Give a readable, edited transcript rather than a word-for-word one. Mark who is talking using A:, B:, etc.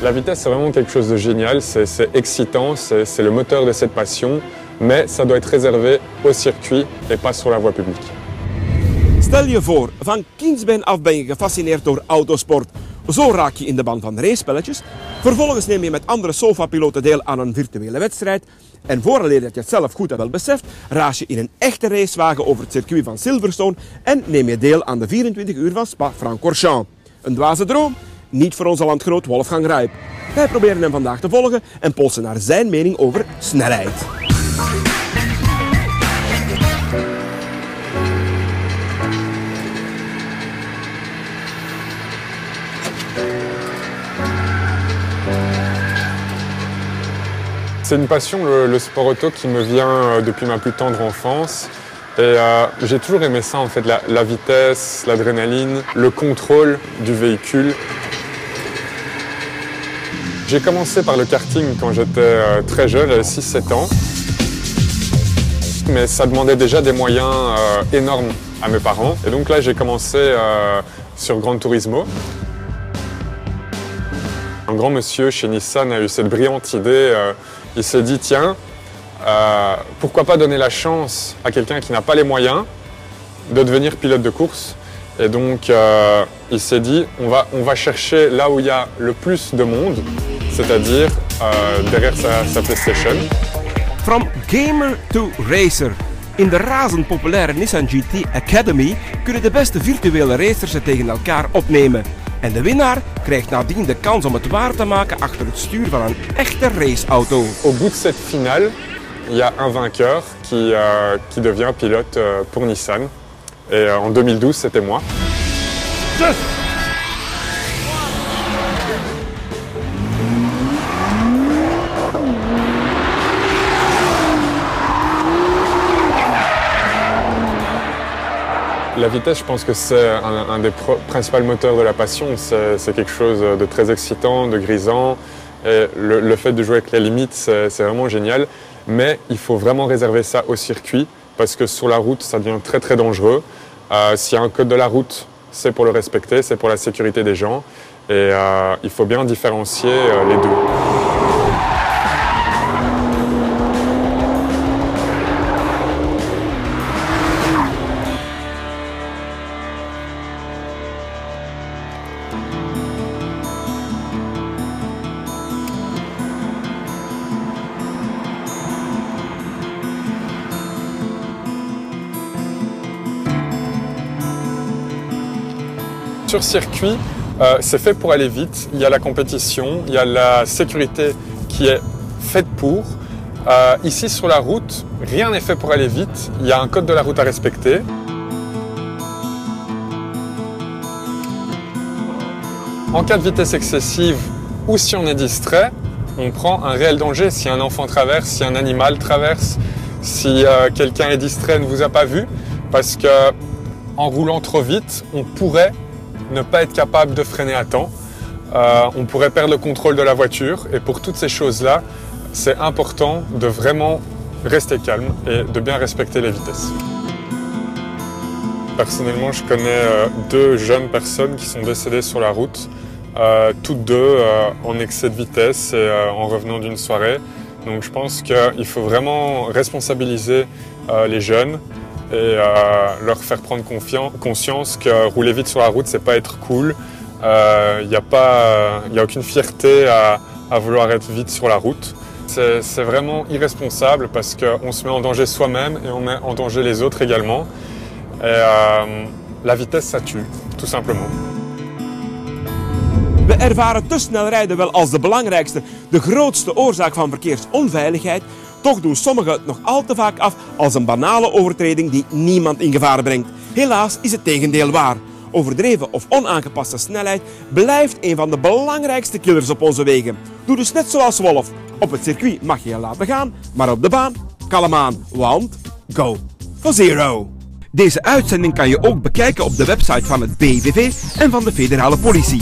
A: La vitesse, c'est vraiment quelque chose de génial, c'est excitant, c'est le moteur de cette passion, mais ça doit être réservé au circuit et pas sur la voie publique.
B: Stel je voor, van kindsbeen af ben je gefascineerd door autosport. Zo raak je in de band van racepelletjes. Vervolgens neem je met andere sofa-piloten deel aan een virtuele wedstrijd. En vooraleer dat je het zelf goed en wel beseft, raas je in een echte racewagen over het circuit van Silverstone en neem je deel aan de 24 uur van Spa-Francorchamps. Een dwaze droom? Niet voor onze landgenoot Wolfgang Ruip. Wij proberen hem vandaag te volgen en polsen naar zijn mening over snelheid.
A: C'est une passion, le sport auto, qui me vient depuis ma plus tendre enfance. Et j'ai toujours aimé ça, en fait, la vitesse, l'adrénaline, le contrôle du véhicule. J'ai commencé par le karting quand j'étais très jeune, j'avais 6-7 ans. Mais ça demandait déjà des moyens énormes à mes parents. Et donc là, j'ai commencé sur Gran Turismo. Un grand monsieur chez Nissan a eu cette brillante idée. Il s'est dit, tiens, pourquoi pas donner la chance à quelqu'un qui n'a pas les moyens de devenir pilote de course. Et donc, il s'est dit, on va chercher là où il y a le plus de monde, c'est-à-dire derrière sa PlayStation.
B: From gamer to racer. In de razend populaire Nissan GT Academy kunnen de beste virtuele racers het tegen elkaar opnemen. En de winnaar krijgt nadien de kans om het waar te maken achter het stuur van een echte raceauto.
A: Au bout de cette finale, il y a un vainqueur qui devient pilote pour Nissan. Et en 2012, c'était moi. Yes! La vitesse, je pense que c'est un des principaux moteurs de la passion. C'est quelque chose de très excitant, de grisant. Et le fait de jouer avec les limites, c'est vraiment génial. Mais il faut vraiment réserver ça au circuit parce que sur la route, ça devient très très dangereux. S'il y a un code de la route, c'est pour le respecter, c'est pour la sécurité des gens. Et il faut bien différencier les deux. Sur circuit, c'est fait pour aller vite, il y a la compétition, il y a la sécurité qui est faite pour. Ici sur la route, rien n'est fait pour aller vite, il y a un code de la route à respecter. En cas de vitesse excessive ou si on est distrait, on prend un réel danger. Si un enfant traverse, si un animal traverse, si quelqu'un est distrait et ne vous a pas vu, parce qu'en roulant trop vite, on pourrait ne pas être capable de freiner à temps. On pourrait perdre le contrôle de la voiture et pour toutes ces choses-là, c'est important de vraiment rester calme et de bien respecter les vitesses. Personnellement, je connais deux jeunes personnes qui sont décédées sur la route, toutes deux en excès de vitesse et en revenant d'une soirée. Donc je pense qu'il faut vraiment responsabiliser les jeunes et leur faire prendre conscience que rouler vite sur la route, c'est pas être cool. Il n'y a aucune fierté à vouloir être vite sur la route. C'est vraiment irresponsable parce qu'on se met en danger soi-même et on met en danger les autres également. Et la vitesse, ça tue, tout simplement.
B: We ervaren te snel rijden wel als de belangrijkste, de grootste oorzaak van verkeersonveiligheid. Toch doen sommigen het nog al te vaak af als een banale overtreding die niemand in gevaar brengt. Helaas is het tegendeel waar. Overdreven of onaangepaste snelheid blijft een van de belangrijkste killers op onze wegen. Doe dus net zoals Wolf. Op het circuit mag je je laten gaan, maar op de baan, kalm aan, want go for zero. Deze uitzending kan je ook bekijken op de website van het BVV en van de federale politie.